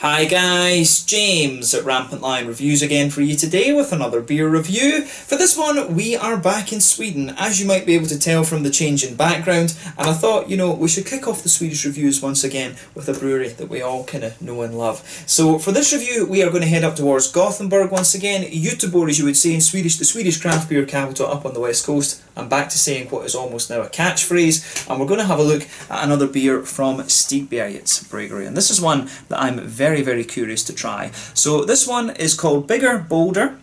Hi guys, James at Rampant Lion Reviews again for you today with another beer review. For this one, we are back in Sweden, as you might be able to tell from the change in background, and I thought, we should kick off the Swedish reviews once again with a brewery that we all kind of know and love. So for this review, we are going to head up towards Gothenburg once again, Göteborg as you would say in Swedish, the Swedish craft beer capital up on the west coast. I'm back to saying what is almost now a catchphrase, and we're going to have a look at another beer from Stigbergets Bryggeri, and this is one that I'm very curious to try. So this one is called Bigger, Bolder,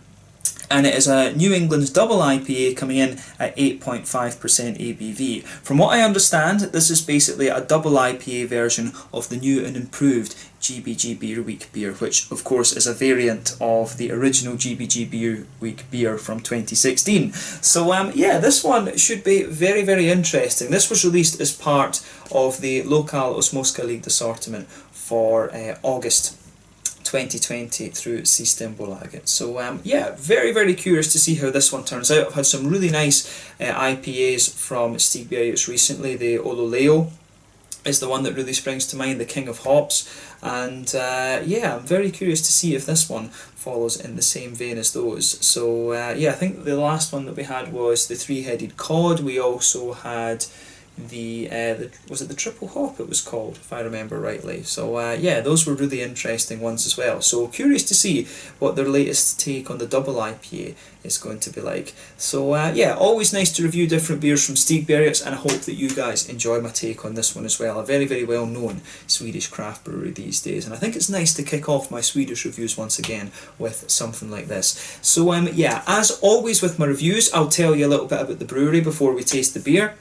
and it is a New England double IPA coming in at 8.5% ABV. From what I understand, this is basically a double IPA version of the new and improved GBG Beer Week beer, which of course is a variant of the original GBG Beer Week beer from 2016. So yeah, this one should be very interesting. This was released as part of the Lokal Osmoska assortment for August 2020 through Systembolaget. So yeah, very curious to see how this one turns out. I've had some really nice IPAs from Stigbergets recently. The Ololeo is the one that really springs to mind, the king of hops, and yeah, I'm very curious to see if this one follows in the same vein as those. So yeah, I think the last one that we had was the three-headed cod. We also had was it the triple hop it was called, if I remember rightly. So yeah, those were really interesting ones as well. So curious to see what their latest take on the double IPA is going to be like. So yeah, always nice to review different beers from Stigbergets, and I hope that you guys enjoy my take on this one as well. A very well known Swedish craft brewery these days, and I think it's nice to kick off my Swedish reviews once again with something like this. So yeah, as always with my reviews, I'll tell you a little bit about the brewery before we taste the beer.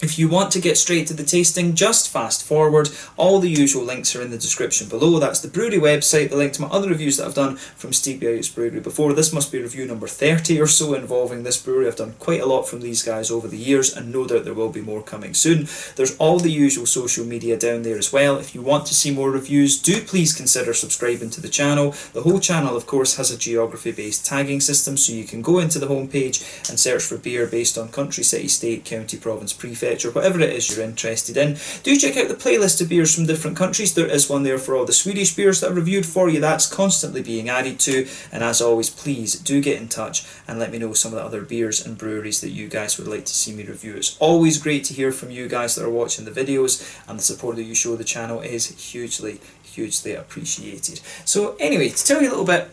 If you want to get straight to the tasting, just fast forward. All the usual links are in the description below. That's the brewery website, the link to my other reviews that I've done from Stigbergets Bryggeri before. This must be review number 30 or so involving this brewery. I've done quite a lot from these guys over the years, and no doubt there will be more coming soon. There's all the usual social media down there as well. If you want to see more reviews, do please consider subscribing to the channel. The whole channel, of course, has a geography-based tagging system, so you can go into the homepage and search for beer based on country, city, state, county, province, prefecture, or whatever it is you're interested in. Do check out the playlist of beers from different countries. There is one there for all the Swedish beers that I've reviewed for you. That's constantly being added to, and as always, please do get in touch and let me know some of the other beers and breweries that you guys would like to see me review. It's always great to hear from you guys that are watching the videos, and the support that you show the channel is hugely appreciated. So anyway, to tell you a little bit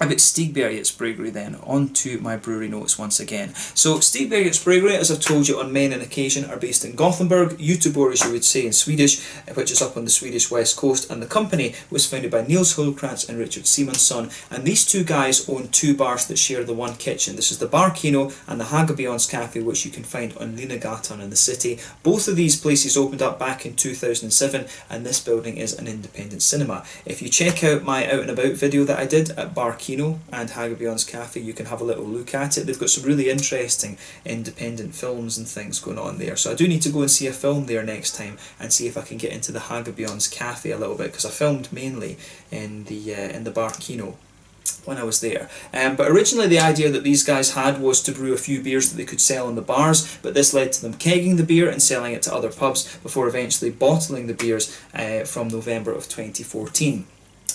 about Stigbergets Bryggeri then, on to my brewery notes once again. So Stigbergets Bryggeri, as I've told you on many an occasion, are based in Gothenburg, Göteborg as you would say in Swedish, which is up on the Swedish west coast, and the company was founded by Nils Hultkrantz and Richard Simonsson, and these two guys own two bars that share the one kitchen. This is the Bar Kino and the Hagabions Cafe, which you can find on Linnegatan in the city. Both of these places opened up back in 2007, and this building is an independent cinema. If you check out my out and about video that I did at Bar Kino and Hagabions Cafe, you can have a little look at it. They've got some really interesting independent films and things going on there, so I do need to go and see a film there next time and see if I can get into the Hagabions Cafe a little bit, because I filmed mainly in the Bar Kino when I was there. But originally the idea that these guys had was to brew a few beers that they could sell in the bars, but this led to them kegging the beer and selling it to other pubs before eventually bottling the beers from November of 2014.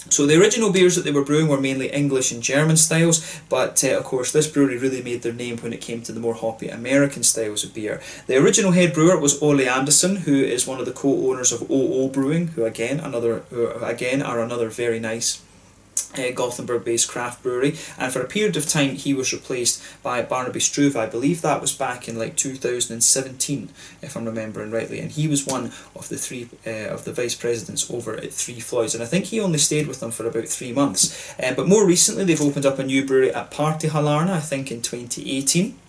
So the original beers that they were brewing were mainly English and German styles, but of course this brewery really made their name when it came to the more hoppy American styles of beer. The original head brewer was Ole Anderson, who is one of the co-owners of OO Brewing, who again are another very nice Gothenburg-based craft brewery, and for a period of time he was replaced by Barnaby Struve. I believe that was back in like 2017, if I'm remembering rightly, and he was one of the three of the vice presidents over at Three Floyds, and I think he only stayed with them for about 3 months. But more recently they've opened up a new brewery at Partihallarna, I think in 2018.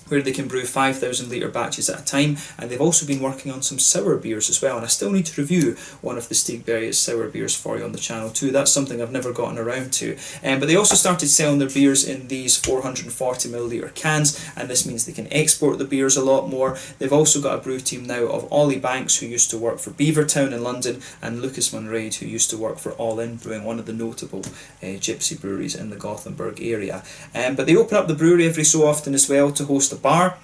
Where they can brew 5,000 litre batches at a time, and they've also been working on some sour beers as well, and I still need to review one of the Stigbergets sour beers for you on the channel too. That's something I've never gotten around to. But they also started selling their beers in these 440ml cans, and this means they can export the beers a lot more. They've also got a brew team now of Ollie Banks, who used to work for Beavertown in London, and Lucas Munraid, who used to work for All In Brewing, one of the notable gypsy breweries in the Gothenburg area. But they open up the brewery every so often as well to host a bar.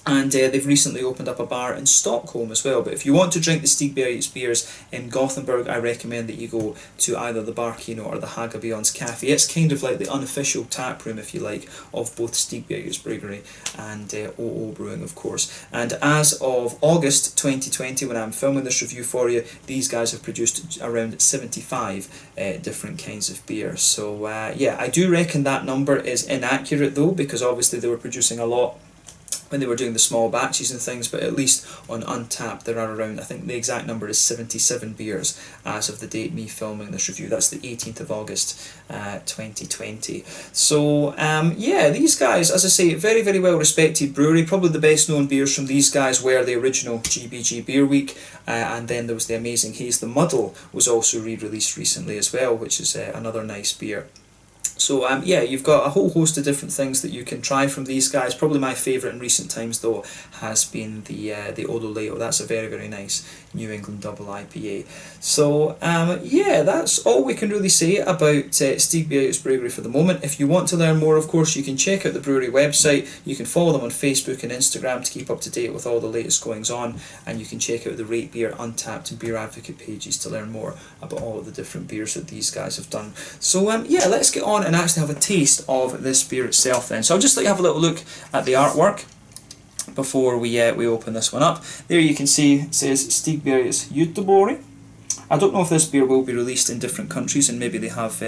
And they've recently opened up a bar in Stockholm as well. But if you want to drink the Stigbergets beers in Gothenburg, I recommend that you go to either the Bar Kino or the Hagabion's Cafe. It's kind of like the unofficial tap room, if you like, of both Stigbergets Bryggeri and OO Brewing, of course. And as of August 2020, when I'm filming this review for you, these guys have produced around 75 different kinds of beer. So yeah, I do reckon that number is inaccurate though, because obviously they were producing a lot when they were doing the small batches and things, but at least on Untappd there are around, I think the exact number is 77 beers as of the date me filming this review. That's the 18th of August 2020. So yeah, these guys, as I say, very, very well respected brewery. Probably the best known beers from these guys were the original GBG Beer Week, and then there was the Amazing Haze. The Muddle was also re-released recently as well, which is another nice beer. So yeah, you've got a whole host of different things that you can try from these guys. Probably my favourite in recent times though has been the Odoleo. That's a very, very nice New England double IPA. So yeah, that's all we can really say about Stigbergets Bryggeri for the moment. If you want to learn more, of course, you can check out the brewery website. You can follow them on Facebook and Instagram to keep up to date with all the latest goings on, and you can check out the Rate Beer, Untappd and Beer Advocate pages to learn more about all of the different beers that these guys have done. So yeah, let's get on and actually have a taste of this beer itself then. So I'll just let you have a little look at the artwork before we open this one up. There you can see it says Stigbergets Göteborg. I don't know if this beer will be released in different countries, and maybe they have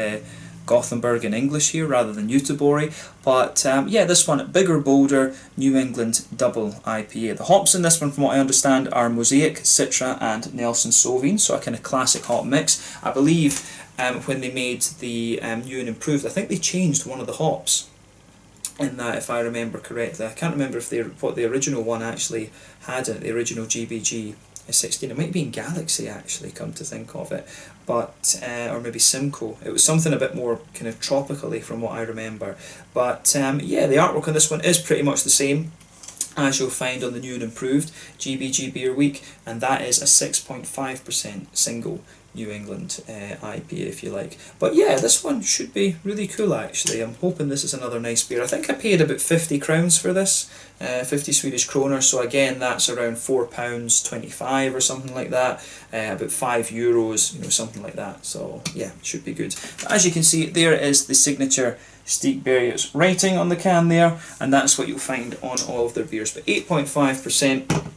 Gothenburg in English here rather than Göteborg, but yeah, this one, bigger, bolder, New England double IPA. The hops in this one, from what I understand, are Mosaic, Citra and Nelson Sauvin, so a kind of classic hop mix. I believe when they made the new and improved, I think they changed one of the hops in that, if I remember correctly. I can't remember if what the original one actually had in it, the original GBG 16. It might be in Galaxy actually, come to think of it, but or maybe Simcoe. It was something a bit more kind of tropically from what I remember. But yeah, the artwork on this one is pretty much the same as you'll find on the new and improved GBG Beer Week, and that is a 6.5% single New England IPA, if you like. But yeah, this one should be really cool actually. I'm hoping this is another nice beer. I think I paid about 50 crowns for this, 50 Swedish kronor, so again that's around £4.25 or something like that, about €5, you know, something like that. So yeah, should be good. But as you can see, there is the signature Stigbergets writing on the can there, and that's what you'll find on all of their beers. But 8.5%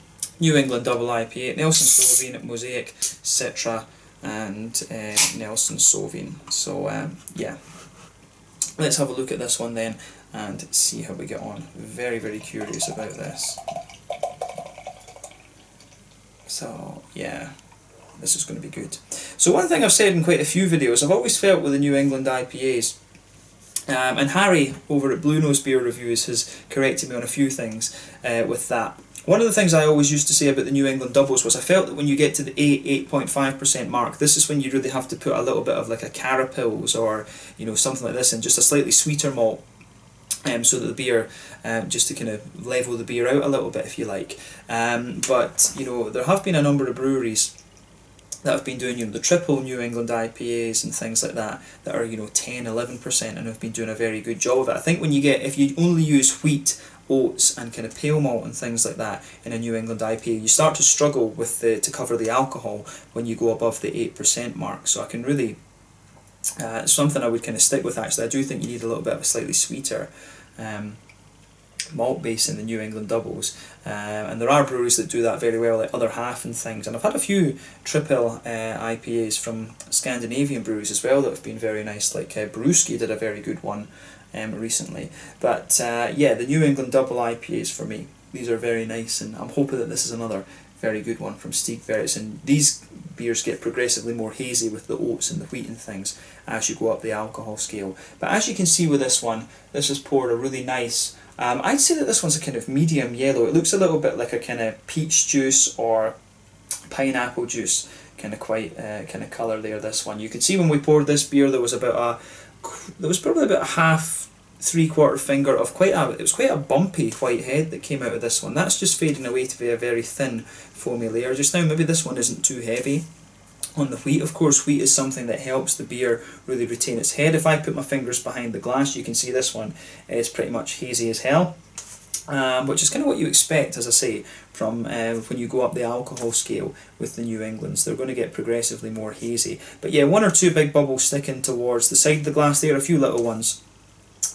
New England double IPA, Nelson Sauvin, Mosaic, Citra and Nelson Sauvin. So yeah, let's have a look at this one then and see how we get on. Very, very curious about this. So yeah, this is going to be good. So one thing I've said in quite a few videos, I've always felt with the New England IPAs, and Harry over at Blue Nose Beer Reviews has corrected me on a few things with that. One of the things I always used to say about the New England doubles was I felt that when you get to the 8.5% mark, this is when you really have to put a little bit of like a Carapils or, you know, something like this, and just a slightly sweeter malt, so that the beer, just to kind of level the beer out a little bit, if you like. But you know, there have been a number of breweries that have been doing, you know, the triple New England IPAs and things like that, that are, you know, 10-11% and have been doing a very good job of it. I think when you get, if you only use wheat, oats and kind of pale malt and things like that in a New England IPA, you start to struggle with to cover the alcohol when you go above the 8% mark. So I can really, it's something I would kind of stick with actually. I do think you need a little bit of a slightly sweeter malt base in the New England doubles, and there are breweries that do that very well, like Other Half and things, and I've had a few triple IPAs from Scandinavian breweries as well that have been very nice, like Brewski did a very good one recently. But yeah, the New England double IPAs for me, these are very nice, and I'm hoping that this is another very good one from Stigbergets. And these beers get progressively more hazy with the oats and the wheat and things as you go up the alcohol scale. But as you can see with this one, this is poured a really nice, I'd say that this one's a kind of medium yellow. It looks a little bit like a kind of peach juice or pineapple juice kind of kind of colour there. This one, you can see when we poured this beer, there was probably about a half, 3/4 finger of it was quite a bumpy white head that came out of this one. That's just fading away to be a very thin foamy layer just now. Maybe this one isn't too heavy on the wheat. Of course, wheat is something that helps the beer really retain its head. If I put my fingers behind the glass, you can see this one is pretty much hazy as hell. which is kind of what you expect, as I say, from when you go up the alcohol scale with the New Englands. They're going to get progressively more hazy. But yeah, one or two big bubbles sticking towards the side of the glass there, a few little ones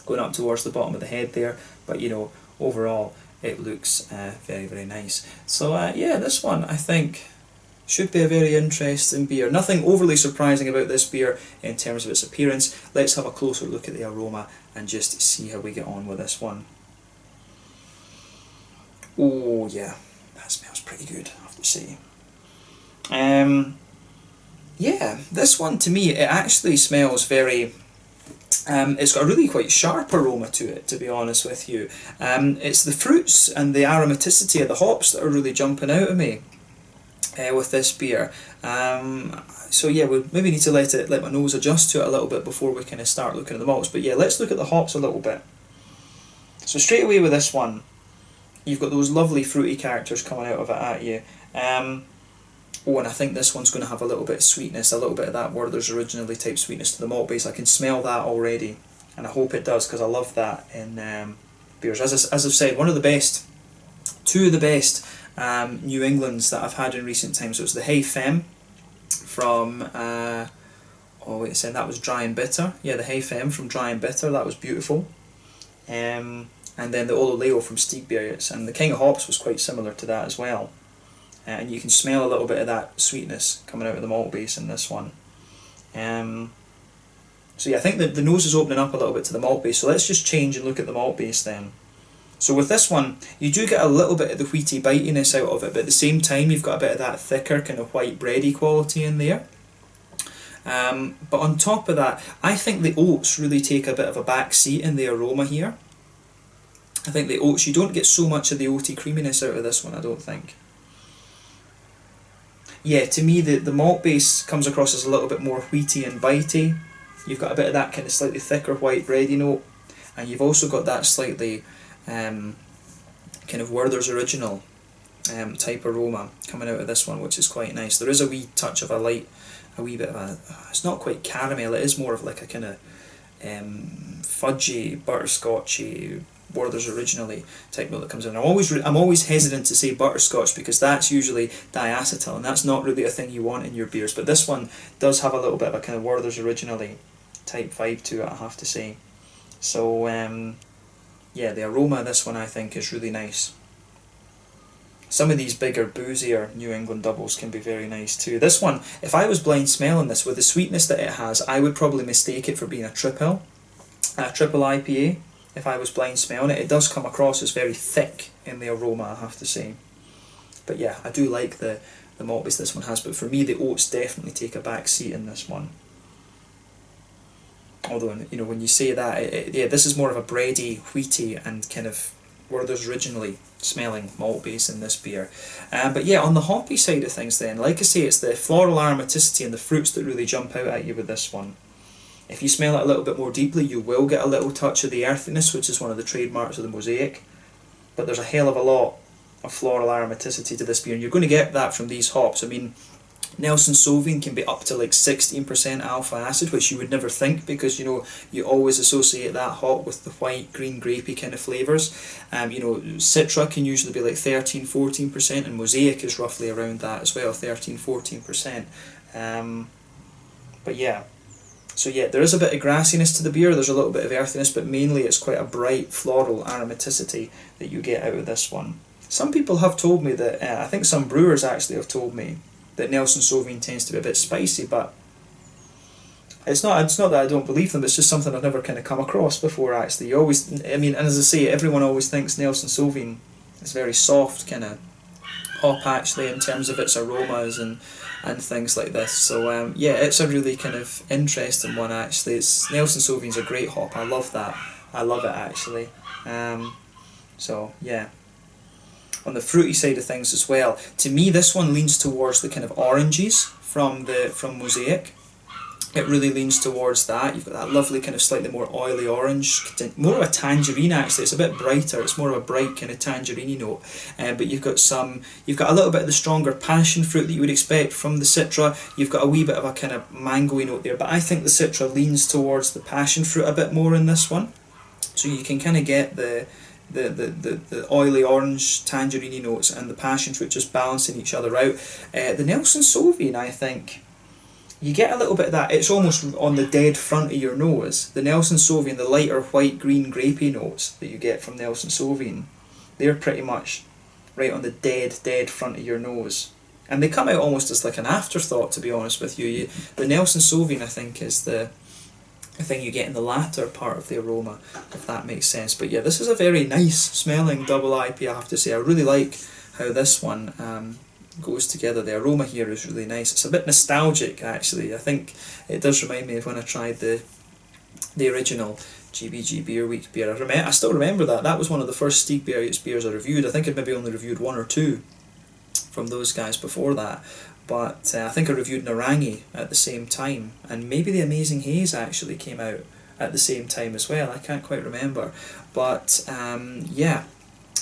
going up towards the bottom of the head there, but you know, overall it looks very, very nice. So yeah, this one I think should be a very interesting beer. Nothing overly surprising about this beer in terms of its appearance. Let's have a closer look at the aroma and just see how we get on with this one. Oh yeah, that smells pretty good, I have to say. Yeah, this one to me, it actually smells very... it's got a really quite sharp aroma to it, to be honest with you. It's the fruits and the aromaticity of the hops that are really jumping out at me with this beer. So yeah, we maybe need to let my nose adjust to it a little bit before we kind of start looking at the malts. But yeah, let's look at the hops a little bit. So straight away with this one, you've got those lovely fruity characters coming out of it at you. Oh, and I think this one's going to have a little bit of sweetness, a little bit of that Werther's Originally type sweetness to the malt base. I can smell that already, and I hope it does, because I love that in beers. As I've said, two of the best New Englands that I've had in recent times. It was the Hey Femme from, oh wait a second, that was Dry and Bitter. Yeah, the Hey Femme from Dry and Bitter, that was beautiful. And then the Ololeo from Stigbergets, and the King of Hops was quite similar to that as well. And you can smell a little bit of that sweetness coming out of the malt base in this one. So yeah, I think the nose is opening up a little bit to the malt base, so let's just change and look at the malt base then. So with this one, you do get a little bit of the wheaty bitiness out of it, but at the same time you've got a bit of that thicker kind of white bready quality in there. But on top of that, I think the oats really take a bit of a back seat in the aroma here. I think the oats, you don't get so much of the oaty creaminess out of this one, I don't think. Yeah, to me the malt base comes across as a little bit more wheaty and bitey. You've got a bit of that kind of slightly thicker white bready note, and you've also got that slightly kind of Werther's Original type aroma coming out of this one, which is quite nice. There is a wee touch of a wee bit of a, it's not quite caramel, it is more of like a kind of fudgy, butterscotchy, Werther's Originally type note that comes in. I'm always hesitant to say butterscotch, because that's usually diacetyl, and that's not really a thing you want in your beers. But this one does have a little bit of a kind of Werther's Originally type vibe to it, I have to say. So yeah, the aroma of this one I think is really nice. Some of these bigger, boozier New England doubles can be very nice too. This one, if I was blind smelling this, with the sweetness that it has, I would probably mistake it for being a triple IPA. If I was blind smelling it, it does come across as very thick in the aroma, I have to say. But yeah, I do like the malt base this one has, but for me the oats definitely take a back seat in this one. Although, you know, when you say that, yeah, this is more of a bready, wheaty, and kind of Werther's Originally smelling malt base in this beer. But yeah, on the hoppy side of things then, like I say, it's the floral aromaticity and the fruits that really jump out at you with this one. If you smell it a little bit more deeply, you will get a little touch of the earthiness, which is one of the trademarks of the Mosaic. But there's a hell of a lot of floral aromaticity to this beer, and you're going to get that from these hops. I mean, Nelson Sauvin can be up to like 16% alpha acid, which you would never think, because you know you always associate that hop with the white, green, grapey kind of flavours. You know, Citra can usually be like 13-14%, and Mosaic is roughly around that as well, 13-14%. But yeah. So yeah, there is a bit of grassiness to the beer, there's a little bit of earthiness, but mainly it's quite a bright floral aromaticity that you get out of this one. Some people have told me that, I think some brewers actually have told me that Nelson Sauvin tends to be a bit spicy, but it's not that I don't believe them, it's just something I've never kind of come across before actually. You always, I mean, and as I say, everyone always thinks Nelson Sauvin is very soft kind of hop actually in terms of its aromas and things like this. So yeah, it's a really kind of interesting one actually. Nelson Sauvin's a great hop, I love that. I love it actually. So yeah. On the fruity side of things as well, to me this one leans towards the kind of oranges from Mosaic. It really leans towards that. You've got that lovely kind of slightly more oily orange, more of a tangerine actually. It's a bit brighter. It's more of a bright kind of tangerine note. But you've got a little bit of the stronger passion fruit that you would expect from the Citra. You've got a wee bit of a kind of mangoey note there. But I think the Citra leans towards the passion fruit a bit more in this one. So you can kind of get the the oily orange tangerine notes and the passion fruit just balancing each other out. The Nelson Sauvin, I think, you get a little bit of that. It's almost on the dead front of your nose. The Nelson Sauvin, the lighter white, green, grapey notes that you get from Nelson Sauvin, they're pretty much right on the dead front of your nose. And they come out almost as like an afterthought, to be honest with you. The Nelson Sauvin, I think, is the thing you get in the latter part of the aroma, if that makes sense. But yeah, this is a very nice smelling double IPA, I have to say. I really like how this one goes together. The aroma here is really nice. It's a bit nostalgic, actually. I think it does remind me of when I tried the original GBG Beer Week beer. I still remember that. That was one of the first Stigbergets beers I reviewed. I think I'd maybe only reviewed one or two from those guys before that. But I think I reviewed Narangi at the same time, and maybe the Amazing Haze actually came out at the same time as well. I can't quite remember. But yeah,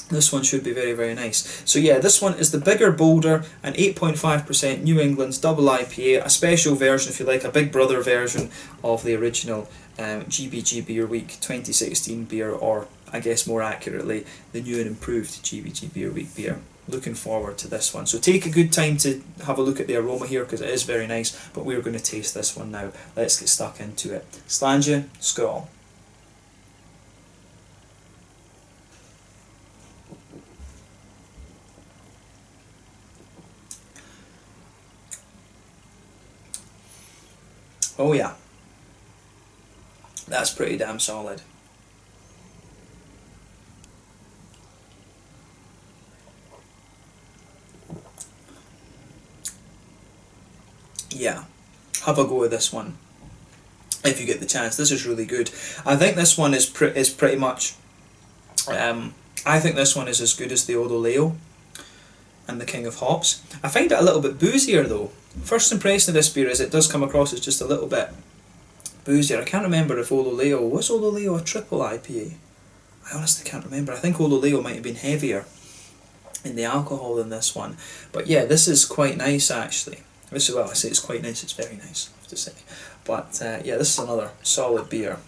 this one should be very, very nice. So yeah, this one is the bigger, bolder, and 8.5% New England's double IPA, a special version, if you like, a big brother version of the original GBG Beer Week 2016 beer, or I guess more accurately, the new and improved GBG Beer Week beer. Looking forward to this one. So take a good time to have a look at the aroma here, because it is very nice, but we're going to taste this one now. Let's get stuck into it. Slàinte, skål. Oh yeah, that's pretty damn solid. Yeah, have a go with this one if you get the chance. This is really good. I think this one is pretty much. I think this one is as good as the Odoleo and the King of Hops. I find it a little bit boozier though. First impression of this beer is it does come across as just a little bit boozier. I can't remember if Odoleo was a triple IPA. I honestly can't remember. I think Odoleo might have been heavier in the alcohol than this one. But yeah, this is quite nice actually. Well, I say it's quite nice, it's very nice, I have to say. But yeah, this is another solid beer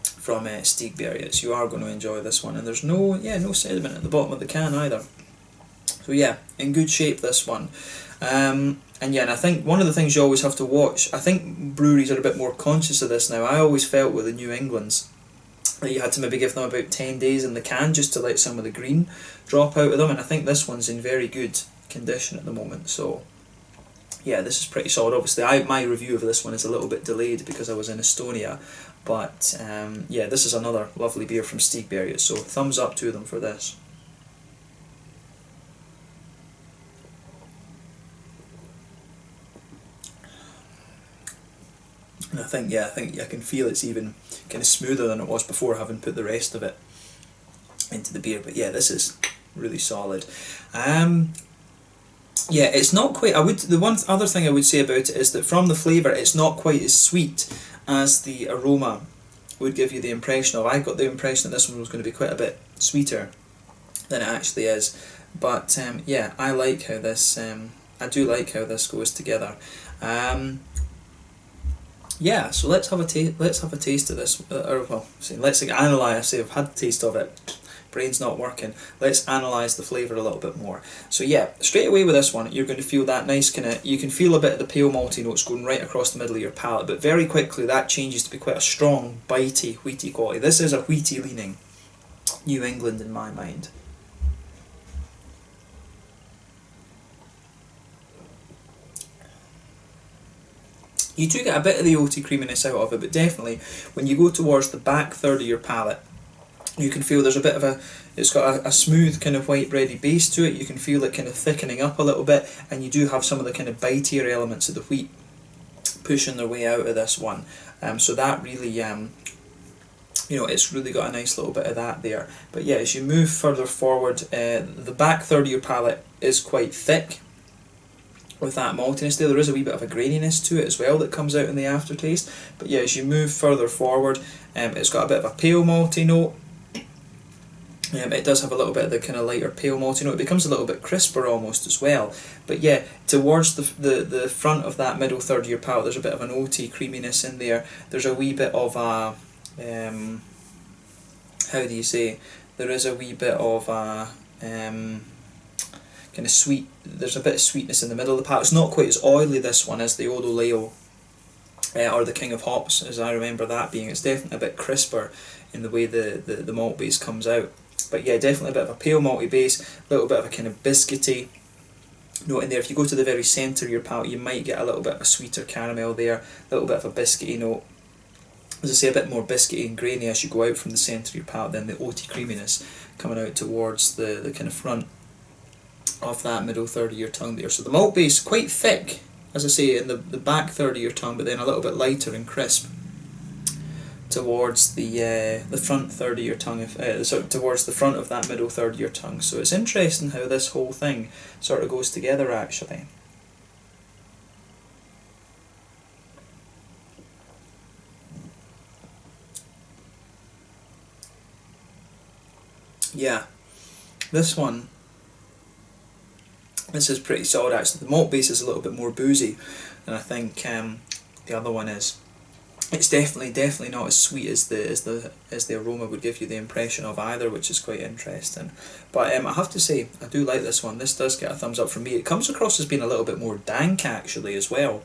from Stigbergets. You are going to enjoy this one, and there's no sediment at the bottom of the can either. So yeah, in good shape this one. And yeah, and I think one of the things you always have to watch, I think breweries are a bit more conscious of this now. I always felt with the New Englands that you had to maybe give them about 10 days in the can just to let some of the green drop out of them, and I think this one's in very good condition at the moment. So yeah, this is pretty solid. Obviously, my review of this one is a little bit delayed because I was in Estonia, but yeah, this is another lovely beer from Stigbergets, so thumbs up to them for this. And I think I can feel it's even kind of smoother than it was before, having put the rest of it into the beer. But yeah, this is really solid. Yeah, it's not quite. The one other thing I would say about it is that from the flavour, it's not quite as sweet as the aroma would give you the impression of. I got the impression that this one was going to be quite a bit sweeter than it actually is. But yeah, I like how this. I do like how this goes together. Yeah, so let's have a taste of this. Let's analyse. I say I've had a taste of it. Brain's not working. Let's analyse the flavour a little bit more. So yeah, straight away with this one, you're going to feel that nice kind of, you can feel a bit of the pale malty notes going right across the middle of your palate, but very quickly that changes to be quite a strong, bitey, wheaty quality. This is a wheaty leaning New England in my mind. You do get a bit of the oaty creaminess out of it, but definitely when you go towards the back third of your palate, you can feel there's a bit of it's got a smooth kind of white bready base to it. You can feel it kind of thickening up a little bit, and you do have some of the kind of bitier elements of the wheat pushing their way out of this one. So that really, it's really got a nice little bit of that there. But yeah, as you move further forward, the back third of your palate is quite thick with that maltiness there. There is a wee bit of a graininess to it as well that comes out in the aftertaste. But yeah, as you move further forward, it's got a bit of a pale malty note. It does have a little bit of the kind of lighter pale malty note. It becomes a little bit crisper almost as well. But yeah, towards the front of that middle third of your palate, there's a bit of an oaty creaminess in there. There's a wee bit of a, how do you say, there is a wee bit of a kind of sweet, there's a bit of sweetness in the middle of the palate. It's not quite as oily, this one, as the Odoleo or the King of Hops, as I remember that being. It's definitely a bit crisper in the way the malt base comes out. But yeah, definitely a bit of a pale malty base, a little bit of a kind of biscuity note in there. If you go to the very centre of your palate, you might get a little bit of a sweeter caramel there, a little bit of a biscuity note. As I say, a bit more biscuity and grainy as you go out from the centre of your palate, then the oaty creaminess coming out towards the kind of front of that middle third of your tongue there. So the malt base quite thick, as I say, in the back third of your tongue, but then a little bit lighter and crisp towards the front third of your tongue, towards the front of that middle third of your tongue. So it's interesting how this whole thing sort of goes together actually. Yeah, this is pretty solid actually. The malt base is a little bit more boozy than I think the other one is. It's definitely not as sweet as the aroma would give you the impression of either, which is quite interesting. But I have to say, I do like this one. This does get a thumbs up from me. It comes across as being a little bit more dank actually as well.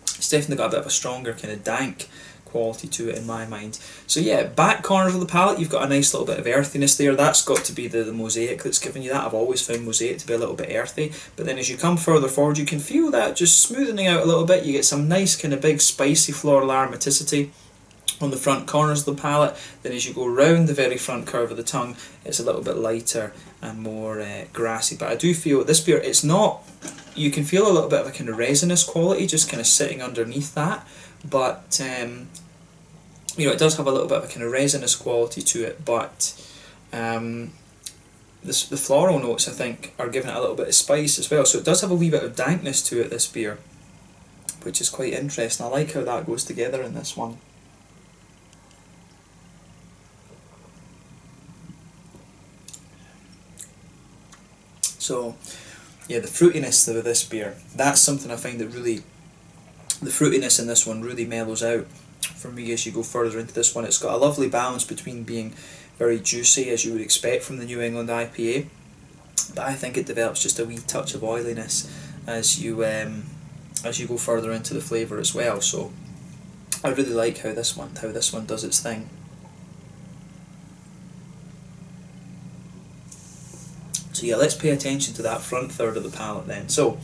It's definitely got a bit of a stronger kind of dank quality to it in my mind. So yeah, back corners of the palate, you've got a nice little bit of earthiness there. That's got to be the mosaic that's giving you that. I've always found mosaic to be a little bit earthy, but then as you come further forward, you can feel that just smoothing out a little bit. You get some nice kind of big spicy floral aromaticity on the front corners of the palate. Then as you go round the very front curve of the tongue, it's a little bit lighter and more grassy. But I do feel this beer, it's not, you can feel a little bit of a kind of resinous quality just kind of sitting underneath that, but you know, it does have a little bit of a kind of resinous quality to it, but the floral notes I think are giving it a little bit of spice as well, so it does have a wee bit of dankness to it, this beer, which is quite interesting. I like how that goes together in this one. So yeah, the fruitiness of this beer, that's something I find that really, the fruitiness in this one really mellows out for me as you go further into this one. It's got a lovely balance between being very juicy, as you would expect from the New England IPA, but I think it develops just a wee touch of oiliness as you go further into the flavour as well. So I really like how this one does its thing. So yeah, let's pay attention to that front third of the palate then. So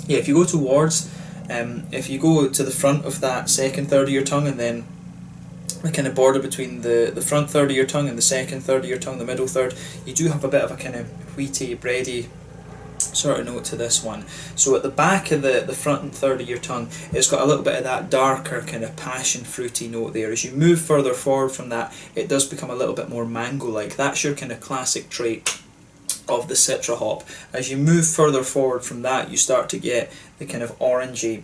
yeah, if you go towards, if you go to the front of that second third of your tongue, and then the kind of border between the front third of your tongue and the second third of your tongue, the middle third, you do have a bit of a kind of wheaty, bready sort of note to this one. So at the back of the front third of your tongue, it's got a little bit of that darker kind of passion fruity note there. As you move further forward from that, it does become a little bit more mango-like. That's your kind of classic trait of the Citra hop. As you move further forward from that, you start to get the kind of orangey,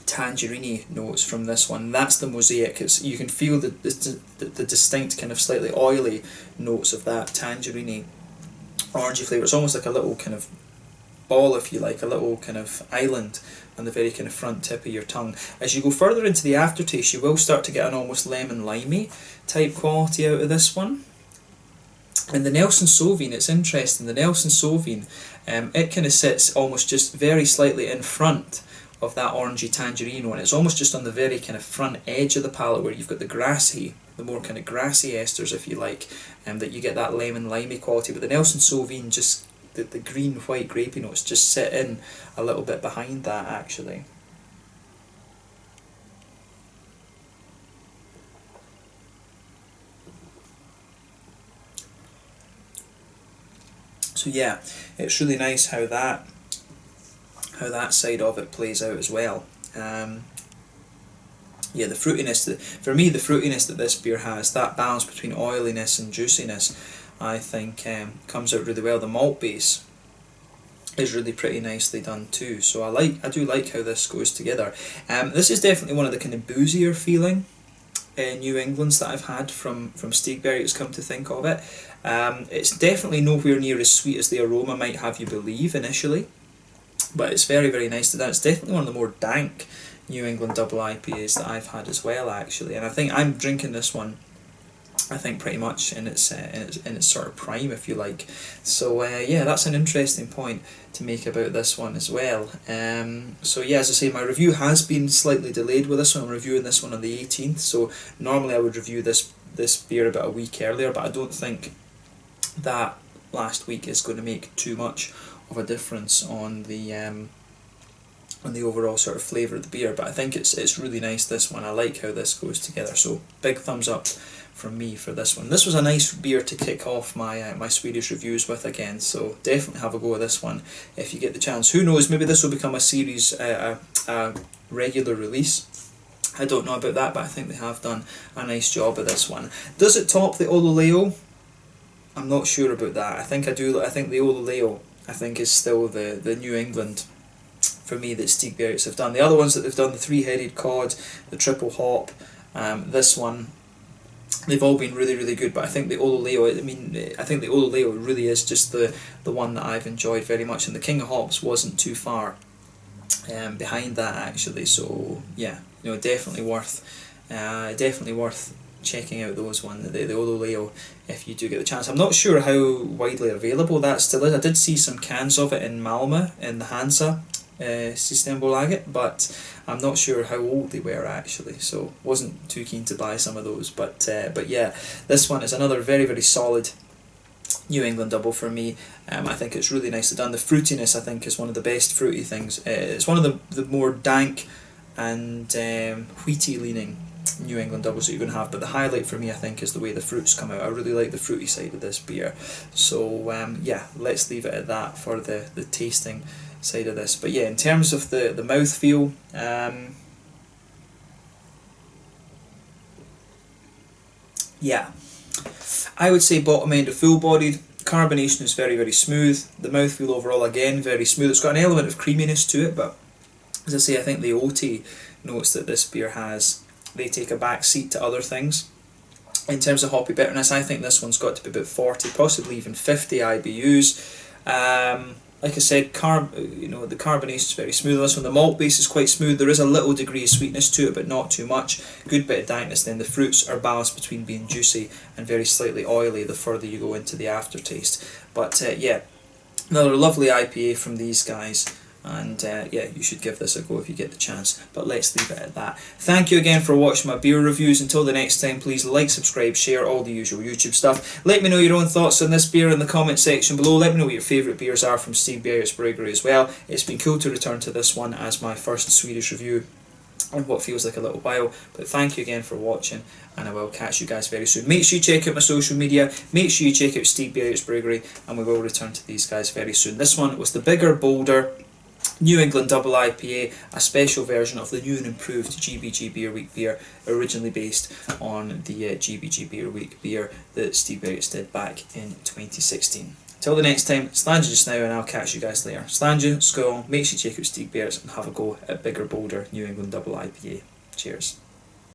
tangerine notes from this one. That's the mosaic. You can feel the distinct kind of slightly oily notes of that tangerine orangey flavour. It's almost like a little kind of ball, if you like, a little kind of island on the very kind of front tip of your tongue. As you go further into the aftertaste, you will start to get an almost lemon limey type quality out of this one. And the Nelson Sauvin, it's interesting, the Nelson Sauvin, it kind of sits almost just very slightly in front of that orangey tangerine one. It's almost just on the very kind of front edge of the palate where you've got the more kind of grassy esters, if you like, that you get that lemon limey quality. But the Nelson Sauvin, just the green white grapey notes just sit in a little bit behind that actually. So yeah, it's really nice how that side of it plays out as well. Yeah, the fruitiness, for me, the fruitiness that this beer has, that balance between oiliness and juiciness, I think comes out really well. The malt base is really pretty nicely done too. So I do like how this goes together. This is definitely one of the kind of boozier feeling New Englands that I've had from Stigbergets, come to think of it. It's definitely nowhere near as sweet as the Aroma might have you believe initially, but it's very, very nice to that. It's definitely one of the more dank New England double IPAs that I've had as well actually, and I think I'm drinking this one I think pretty much in its sort of prime, if you like. So yeah, that's an interesting point to make about this one as well. So yeah, as I say, my review has been slightly delayed with this one. I'm reviewing this one on the 18th, so normally I would review this beer about a week earlier, but I don't think that last week is going to make too much of a difference on the overall sort of flavour of the beer. But I think it's really nice, this one. I like how this goes together, so big thumbs up from me for this one. This was a nice beer to kick off my my Swedish reviews with again, so definitely have a go at this one if you get the chance. Who knows, maybe this will become a series, a regular release. I don't know about that, but I think they have done a nice job of this one. Does it top the Ololeo? I'm not sure about that. I think I do. I think the Ololeo, I think, is still the New England for me that Stigbergets have done. The other ones that they've done, the three-headed cod, the triple hop, this one, they've all been really, really good. But I think the Ololeo, I think the Ololeo really is just the one that I've enjoyed very much, and the King of Hops wasn't too far behind that actually. So yeah, definitely worth checking out those one, the Ololeo, if you do get the chance. I'm not sure how widely available that still is. I did see some cans of it in Malmö in the Hansa Systembolaget, but I'm not sure how old they were actually, so wasn't too keen to buy some of those. But yeah, this one is another very, very solid New England double for me. I think it's really nicely done. The fruitiness, I think, is one of the best fruity things. It's one of the more dank and wheaty leaning New England doubles that you're going to have, but the highlight for me, I think, is the way the fruits come out. I really like the fruity side of this beer. So yeah, let's leave it at that for the tasting side of this. But yeah, in terms of the mouthfeel, yeah, I would say bottom end of full bodied. Carbonation is very, very smooth. The mouthfeel overall, again, very smooth. It's got an element of creaminess to it, but as I say, I think the oaty notes that this beer has, they take a back seat to other things. In terms of hoppy bitterness, I think this one's got to be about 40, possibly even 50 IBUs. Like I said, the carbonation is very smooth on this one. The malt base is quite smooth. There is a little degree of sweetness to it, but not too much. Good bit of dankness. Then the fruits are balanced between being juicy and very slightly oily the further you go into the aftertaste. But yeah, another lovely IPA from these guys. And yeah, you should give this a go if you get the chance. But let's leave it at that. Thank you again for watching my beer reviews. Until the next time, please like, subscribe, share, all the usual YouTube stuff. Let me know your own thoughts on this beer in the comment section below. Let me know what your favourite beers are from Stigbergets Bryggeri as well. It's been cool to return to this one as my first Swedish review in what feels like a little while. But thank you again for watching, and I will catch you guys very soon. Make sure you check out my social media, make sure you check out Stigbergets Bryggeri, and we will return to these guys very soon. This one was the bigger, bolder New England Double IPA, a special version of the new and improved GBG Beer Week beer, originally based on the GBG Beer Week beer that Stigbergets did back in 2016. Till the next time, Slanja just now, and I'll catch you guys later. Slanja, skål, make sure you check out Stigbergets and have a go at bigger, bolder New England Double IPA. Cheers.